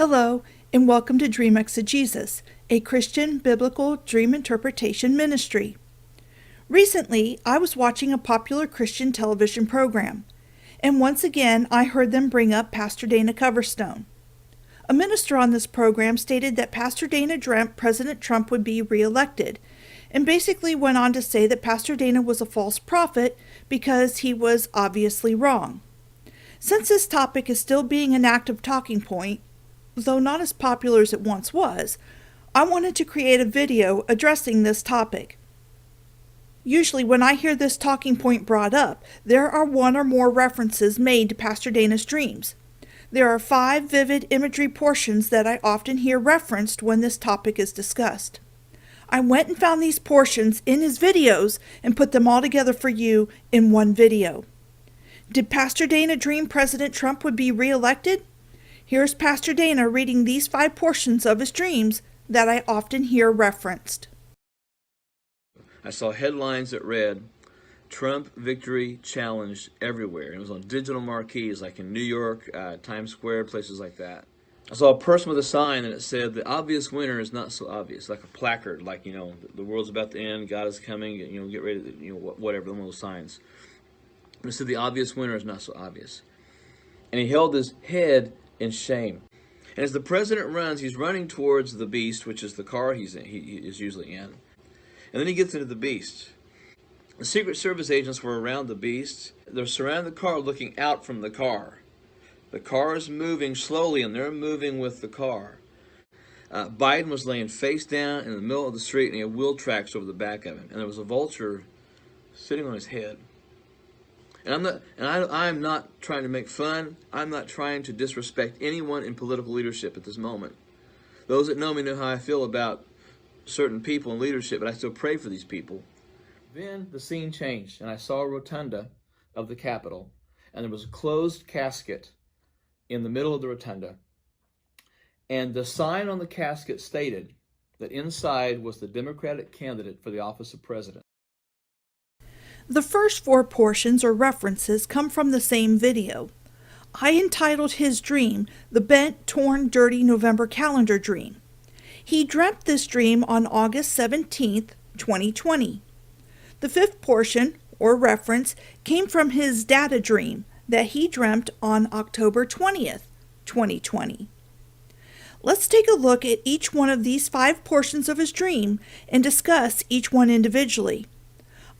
Hello, and welcome to Dream Exegesis, a Christian biblical dream interpretation ministry. Recently, I was watching a popular Christian television program, and once again I heard them bring up Pastor Dana Coverstone. A minister on this program stated that Pastor Dana dreamt President Trump would be reelected, and basically went on to say that Pastor Dana was a false prophet because he was obviously wrong. Since this topic is still being an active talking point, though not as popular as it once was, I wanted to create a video addressing this topic. Usually when I hear this talking point brought up, there are one or more references made to Pastor Dana's dreams. There are 5 vivid imagery portions that I often hear referenced when this topic is discussed. I went and found these portions in his videos and put them all together for you in one video. Did Pastor Dana dream President Trump would be reelected? Here's Pastor Dana reading these 5 portions of his dreams that I often hear referenced. I saw headlines that read, Trump victory challenged everywhere. And it was on digital marquees like in New York, Times Square, places like that. I saw a person with a sign and it said, the obvious winner is not so obvious, like a placard, like, the world's about to end, God is coming, get ready to, whatever, one of those signs. And it said, the obvious winner is not so obvious. And he held his head in shame. And as the president runs, he's running towards the beast, which is the car he is usually in. And then he gets into the beast. The Secret Service agents were around the beast. They're surrounding the car, looking out from the car. The car is moving slowly, and they're moving with the car. Biden was laying face down in the middle of the street, and he had wheel tracks over the back of him. And there was a vulture sitting on his head. And I'm not trying to make fun. I'm not trying to disrespect anyone in political leadership at this moment. Those that know me know how I feel about certain people in leadership, but I still pray for these people. Then the scene changed, and I saw a rotunda of the Capitol, and there was a closed casket in the middle of the rotunda. And the sign on the casket stated that inside was the Democratic candidate for the office of president. The first 4 portions or references come from the same video. I entitled his dream, The Bent, Torn, Dirty November Calendar Dream. He dreamt this dream on August 17th, 2020. The 5th portion, or reference, came from his data dream that he dreamt on October 20th, 2020. Let's take a look at each one of these 5 portions of his dream and discuss each one individually.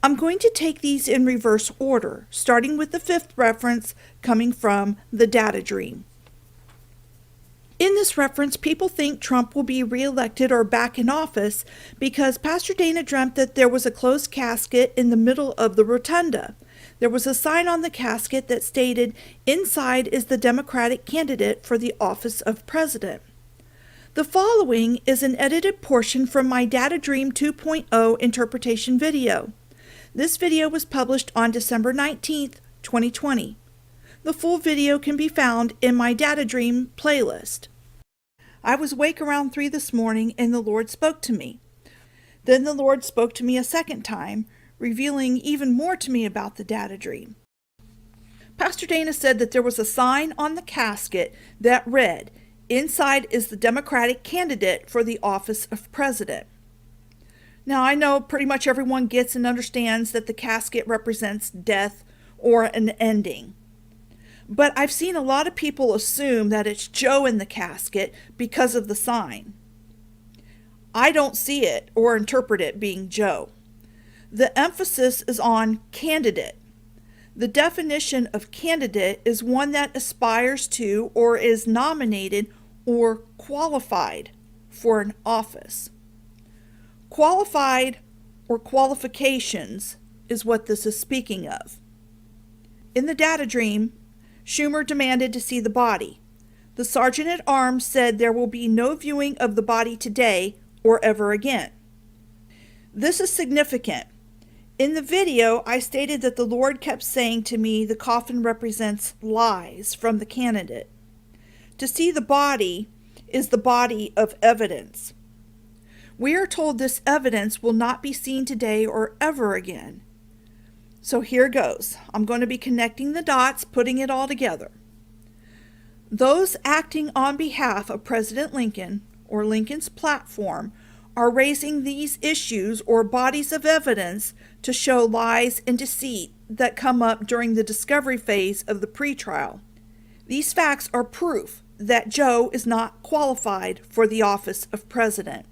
I'm going to take these in reverse order, starting with the 5th reference coming from the data dream. In this reference, people think Trump will be reelected or back in office because Pastor Dana dreamt that there was a closed casket in the middle of the rotunda. There was a sign on the casket that stated, inside is the Democratic candidate for the office of president. The following is an edited portion from my Data Dream 2.0 interpretation video. This video was published on December 19th, 2020. The full video can be found in my Data Dream playlist. I was awake around 3 this morning and the Lord spoke to me. Then the Lord spoke to me a second time, revealing even more to me about the data dream. Pastor Dana said that there was a sign on the casket that read, inside is the Democratic candidate for the office of president. Now, I know pretty much everyone gets and understands that the casket represents death or an ending. But I've seen a lot of people assume that it's Joe in the casket because of the sign. I don't see it or interpret it being Joe. The emphasis is on candidate. The definition of candidate is one that aspires to or is nominated or qualified for an office. Qualified or qualifications is what this is speaking of. In the data dream, Schumer demanded to see the body. The sergeant at arms said there will be no viewing of the body today or ever again. This is significant. In the video, I stated that the Lord kept saying to me the coffin represents lies from the candidate. To see the body is the body of evidence. We are told this evidence will not be seen today or ever again. So here goes. I'm going to be connecting the dots, putting it all together. Those acting on behalf of President Lincoln or Lincoln's platform are raising these issues or bodies of evidence to show lies and deceit that come up during the discovery phase of the pretrial. These facts are proof that Joe is not qualified for the office of president.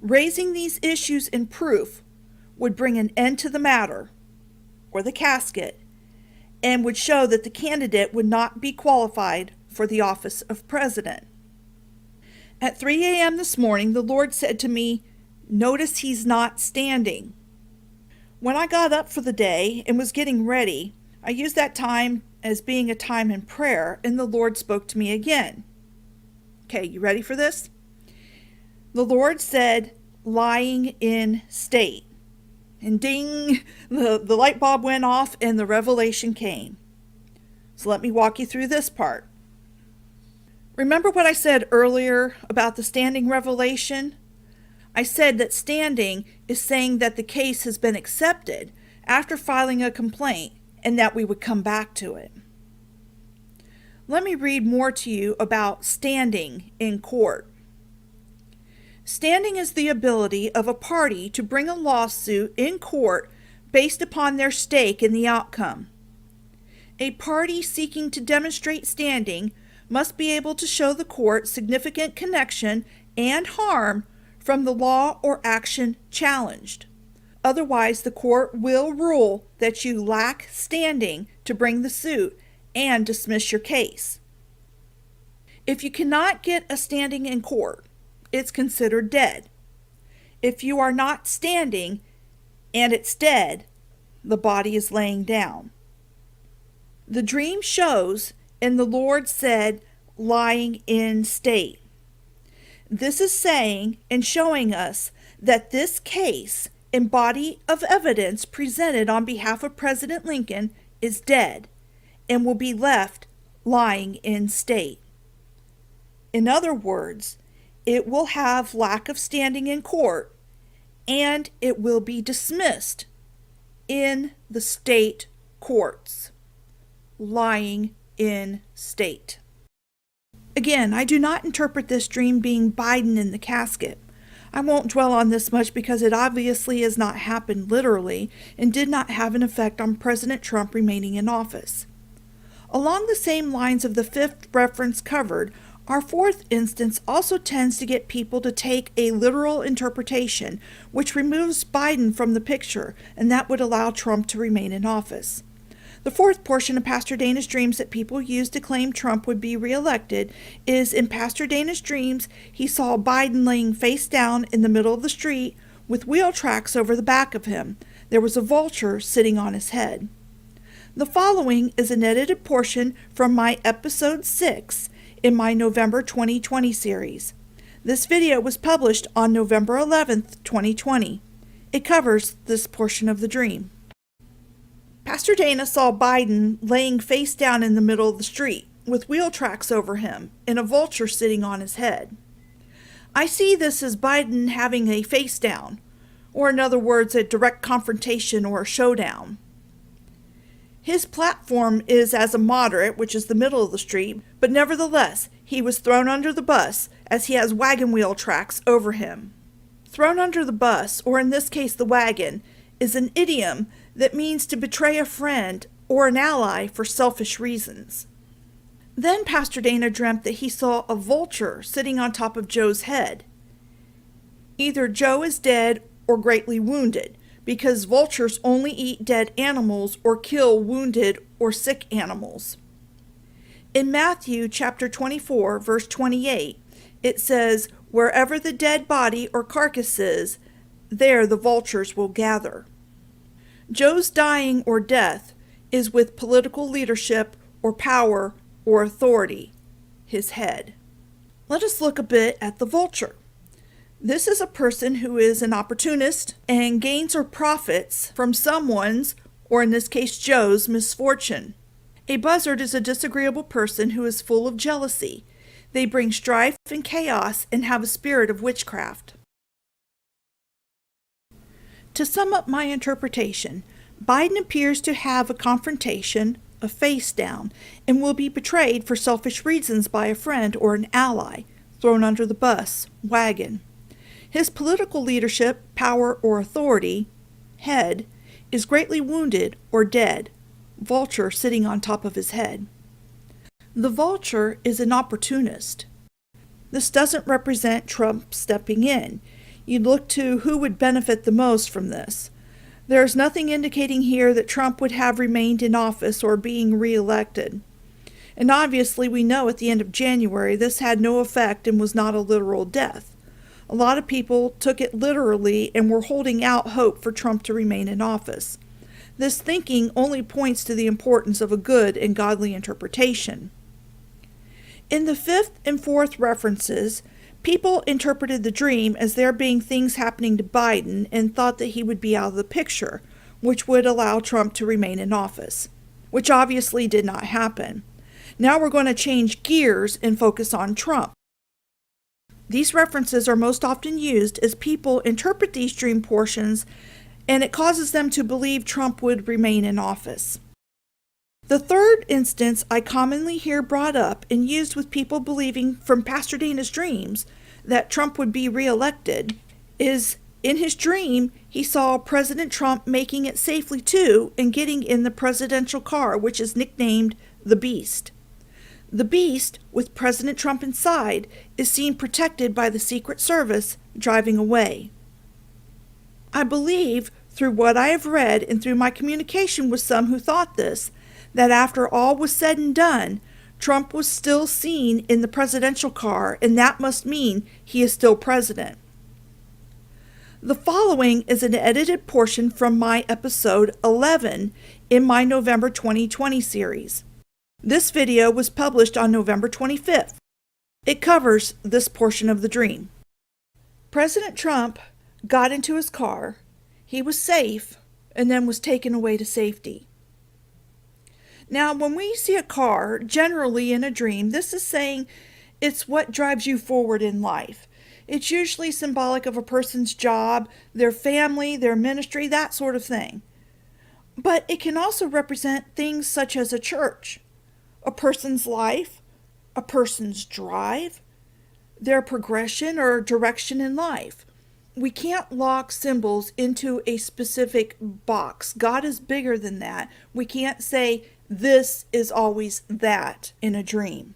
Raising these issues in proof would bring an end to the matter, or the casket, and would show that the candidate would not be qualified for the office of president. At 3 a.m. this morning, the Lord said to me, "Notice he's not standing." When I got up for the day and was getting ready, I used that time as being a time in prayer, and the Lord spoke to me again. Okay, you ready for this? The Lord said, "Lying in state." And ding, the light bulb went off and the revelation came. So let me walk you through this part. Remember what I said earlier about the standing revelation? I said that standing is saying that the case has been accepted after filing a complaint and that we would come back to it. Let me read more to you about standing in court. Standing is the ability of a party to bring a lawsuit in court based upon their stake in the outcome. A party seeking to demonstrate standing must be able to show the court significant connection and harm from the law or action challenged. Otherwise, the court will rule that you lack standing to bring the suit and dismiss your case. If you cannot get a standing in court, it's considered dead. If you are not standing and it's dead, the body is laying down. The dream shows, and the Lord said, "Lying in state." This is saying and showing us that this case and body of evidence presented on behalf of President Lincoln is dead and will be left lying in state. In other words, it will have lack of standing in court, and it will be dismissed in the state courts. Lying in state. Again, I do not interpret this dream being Biden in the casket. I won't dwell on this much because it obviously has not happened literally and did not have an effect on President Trump remaining in office. Along the same lines of the fifth reference covered, our fourth instance also tends to get people to take a literal interpretation, which removes Biden from the picture, and that would allow Trump to remain in office. The fourth portion of Pastor Dana's dreams that people use to claim Trump would be reelected is in Pastor Dana's dreams, he saw Biden laying face down in the middle of the street with wheel tracks over the back of him. There was a vulture sitting on his head. The following is an edited portion from my episode 6 in my November 2020 series. This video was published on November 11th, 2020. It covers this portion of the dream. Pastor Dana saw Biden laying face down in the middle of the street with wheel tracks over him and a vulture sitting on his head. I see this as Biden having a face down, or in other words, a direct confrontation or a showdown. His platform is as a moderate, which is the middle of the street, but nevertheless, he was thrown under the bus as he has wagon wheel tracks over him. Thrown under the bus, or in this case the wagon, is an idiom that means to betray a friend or an ally for selfish reasons. Then Pastor Dana dreamt that he saw a vulture sitting on top of Joe's head. Either Joe is dead or greatly wounded, because vultures only eat dead animals or kill wounded or sick animals. In Matthew chapter 24, verse 28, it says, "Wherever the dead body or carcass is, there the vultures will gather." Joe's dying or death is with political leadership or power or authority, his head. Let us look a bit at the vulture. This is a person who is an opportunist and gains or profits from someone's, or in this case Joe's, misfortune. A buzzard is a disagreeable person who is full of jealousy. They bring strife and chaos and have a spirit of witchcraft. To sum up my interpretation, Biden appears to have a confrontation a face down, and will be betrayed for selfish reasons by a friend or an ally, thrown under the bus, wagon. His political leadership, power, or authority, head, is greatly wounded or dead, vulture sitting on top of his head. The vulture is an opportunist. This doesn't represent Trump stepping in. You'd look to who would benefit the most from this. There is nothing indicating here that Trump would have remained in office or being reelected. And obviously we know at the end of January this had no effect and was not a literal death. A lot of people took it literally and were holding out hope for Trump to remain in office. This thinking only points to the importance of a good and godly interpretation. In the fifth and fourth references, people interpreted the dream as there being things happening to Biden and thought that he would be out of the picture, which would allow Trump to remain in office, which obviously did not happen. Now we're going to change gears and focus on Trump. These references are most often used as people interpret these dream portions, and it causes them to believe Trump would remain in office. The third instance I commonly hear brought up and used with people believing from Pastor Dana's dreams that Trump would be reelected is in his dream he saw President Trump making it safely to and getting in the presidential car, which is nicknamed the Beast. The Beast, with President Trump inside, is seen protected by the Secret Service driving away. I believe, through what I have read and through my communication with some who thought this, that after all was said and done, Trump was still seen in the presidential car, and that must mean he is still president. The following is an edited portion from my episode 11 in my November 2020 series. This video was published on November 25th. It covers this portion of the dream. President Trump got into his car, he was safe, and then was taken away to safety. Now, when we see a car, generally in a dream, this is saying it's what drives you forward in life. It's usually symbolic of a person's job, their family, their ministry, that sort of thing. But it can also represent things such as a church, a person's life, a person's drive, their progression or direction in life. We can't lock symbols into a specific box. God is bigger than that. We can't say this is always that in a dream.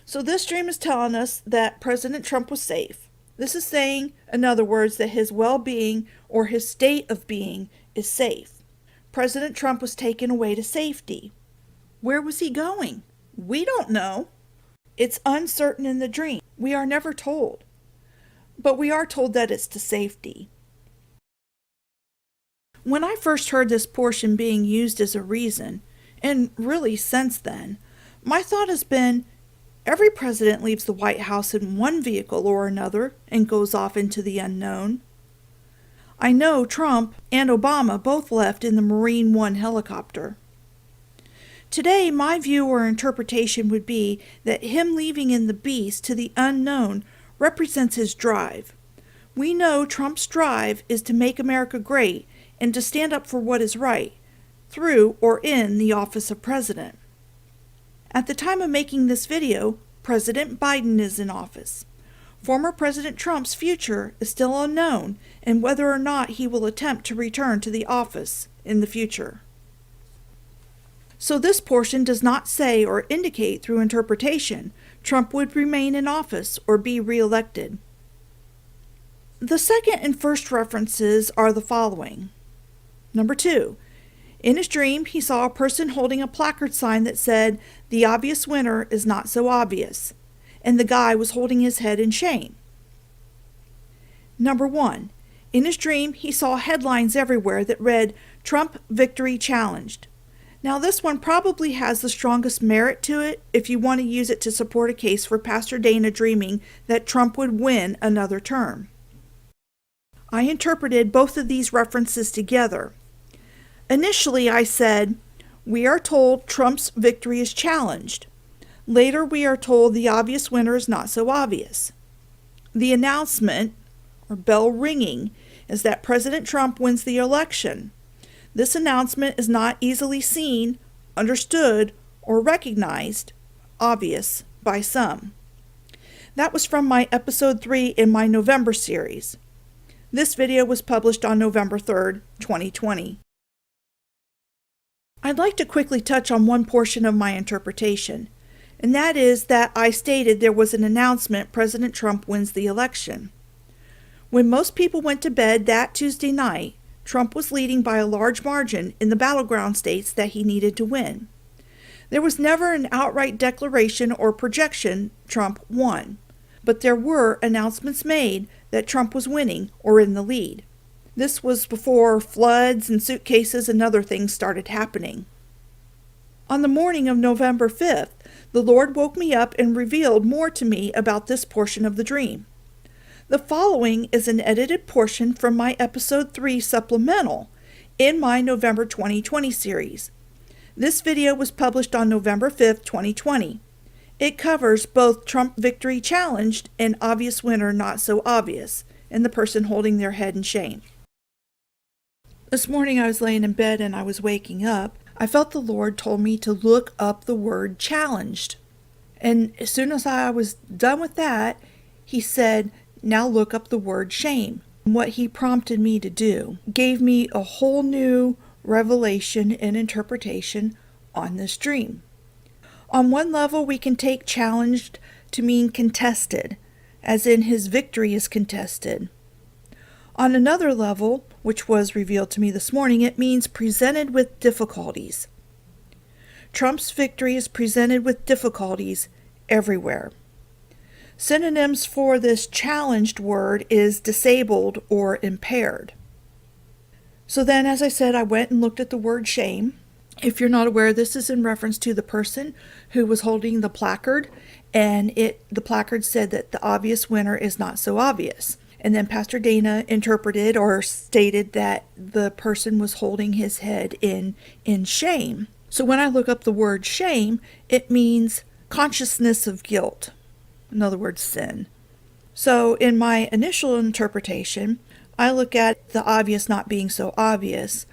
So this dream is telling us that President Trump was safe. This is saying, in other words, that his well-being or his state of being is safe. President Trump was taken away to safety. Where was he going? We don't know. It's uncertain in the dream. We are never told. But we are told that it's to safety. When I first heard this portion being used as a reason, and really since then, my thought has been, every president leaves the White House in one vehicle or another and goes off into the unknown. I know Trump and Obama both left in the Marine One helicopter. Today, my view or interpretation would be that him leaving in the Beast to the unknown represents his drive. We know Trump's drive is to make America great and to stand up for what is right, through or in the office of president. At the time of making this video, President Biden is in office. Former President Trump's future is still unknown, and whether or not he will attempt to return to the office in the future. So this portion does not say or indicate through interpretation Trump would remain in office or be reelected. The second and first references are the following. Number 2. In his dream, he saw a person holding a placard sign that said, "The obvious winner is not so obvious," and the guy was holding his head in shame. Number 1. In his dream, he saw headlines everywhere that read, "Trump victory challenged." Now this one probably has the strongest merit to it if you want to use it to support a case for Pastor Dana dreaming that Trump would win another term. I interpreted both of these references together. Initially I said, we are told Trump's victory is challenged. Later we are told the obvious winner is not so obvious. The announcement, or bell ringing, is that President Trump wins the election. This announcement is not easily seen, understood, or recognized obvious by some. That was from my episode 3 in my November series. This video was published on November 3rd, 2020. I'd like to quickly touch on one portion of my interpretation, and that is that I stated there was an announcement President Trump wins the election. When most people went to bed that Tuesday night, Trump was leading by a large margin in the battleground states that he needed to win. There was never an outright declaration or projection Trump won, but there were announcements made that Trump was winning or in the lead. This was before floods and suitcases and other things started happening. On the morning of November 5th, the Lord woke me up and revealed more to me about this portion of the dream. The following is an edited portion from my episode 3 supplemental in my November 2020 series. This video was published on November 5th, 2020. It covers both Trump victory challenged and obvious winner not so obvious, and the person holding their head in shame. This morning I was laying in bed and I was waking up. I felt the Lord told me to look up the word challenged. And as soon as I was done with that, He said, now look up the word shame. What He prompted me to do gave me a whole new revelation and interpretation on this dream. On one level, we can take challenged to mean contested, as in his victory is contested. On another level, which was revealed to me this morning, it means presented with difficulties. Trump's victory is presented with difficulties everywhere. Synonyms for this challenged word is disabled or impaired. So then, as I said, I went and looked at the word shame. If you're not aware, this is in reference to the person who was holding the placard, and the placard said that the obvious winner is not so obvious. And then Pastor Dana interpreted or stated that the person was holding his head in shame. So when I look up the word shame, it means consciousness of guilt. In other words, sin. So in my initial interpretation, I look at the obvious not being so obvious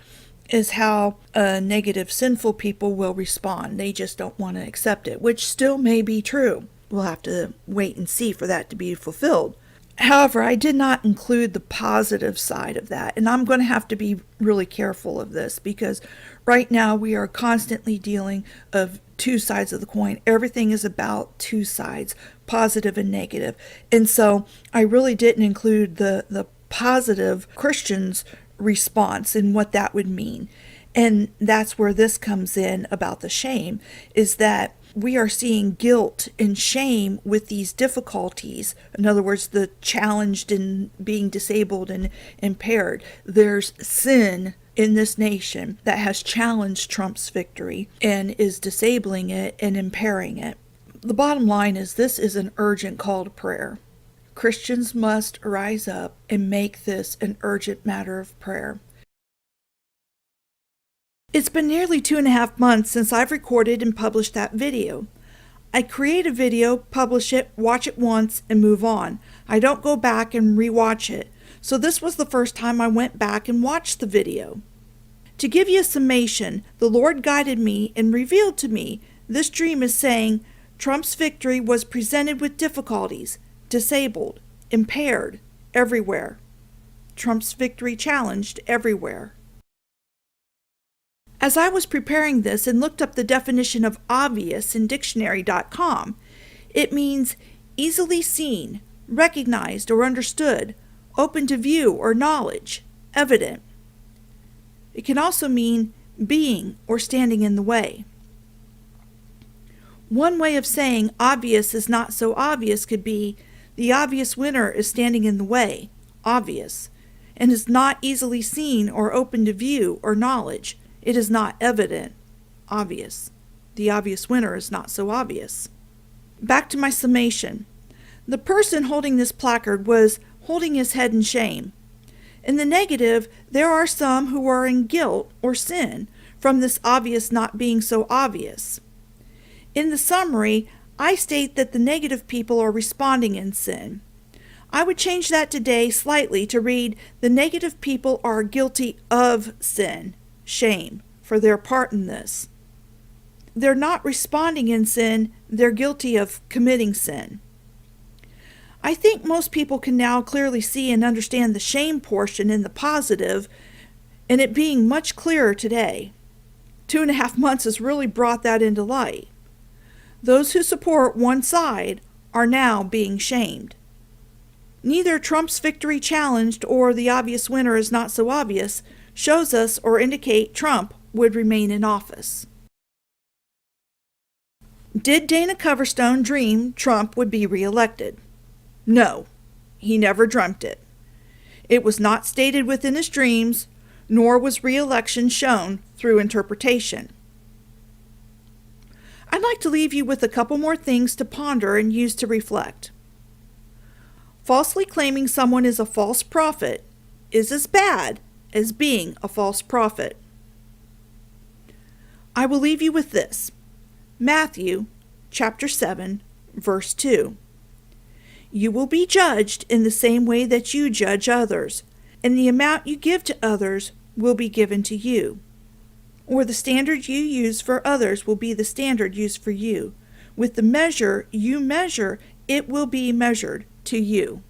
is how negative, sinful people will respond. They just don't want to accept it, which still may be true. We'll have to wait and see for that to be fulfilled. However, I did not include the positive side of that, and I'm going to have to be really careful of this because right now we are constantly dealing of two sides of the coin. Everything is about two sides, positive and negative. And so I really didn't include the positive Christian's response and what that would mean. And that's where this comes in about the shame, is that we are seeing guilt and shame with these difficulties. In other words, the challenged and being disabled and impaired. There's sin in this nation that has challenged Trump's victory and is disabling it and impairing it. The bottom line is this is an urgent call to prayer. Christians must rise up and make this an urgent matter of prayer. It's been nearly 2.5 months since I've recorded and published that video. I create a video, publish it, watch it once, and move on. I don't go back and rewatch it. So this was the first time I went back and watched the video. To give you a summation, the Lord guided me and revealed to me this dream is saying Trump's victory was presented with difficulties, disabled, impaired, everywhere. Trump's victory challenged everywhere. As I was preparing this and looked up the definition of obvious in dictionary.com, it means easily seen, recognized or understood, open to view or knowledge, evident. It can also mean being or standing in the way. One way of saying obvious is not so obvious could be the obvious winner is standing in the way, obvious, and is not easily seen or open to view or knowledge. It is not evident, obvious. The obvious winner is not so obvious. Back to my summation. The person holding this placard was holding his head in shame. In the negative, there are some who are in guilt or sin from this obvious not being so obvious. In the summary, I state that the negative people are responding in sin. I would change that today slightly to read, the negative people are guilty of sin, shame, for their part in this. they're not responding in sin, they're guilty of committing sin. I think most people can now clearly see and understand the shame portion in the positive, and it being much clearer today. 2.5 months has really brought that into light. Those who support one side are now being shamed. Neither Trump's victory challenged or the obvious winner is not so obvious shows us or indicate Trump would remain in office. Did Dana Coverstone dream Trump would be reelected? No, he never dreamt it. It was not stated within his dreams, nor was re-election shown through interpretation. I'd like to leave you with a couple more things to ponder and use to reflect. Falsely claiming someone is a false prophet is as bad as being a false prophet. I will leave you with this. Matthew chapter 7, verse 2. You will be judged in the same way that you judge others, and the amount you give to others will be given to you. Or the standard you use for others will be the standard used for you. With the measure you measure, it will be measured to you.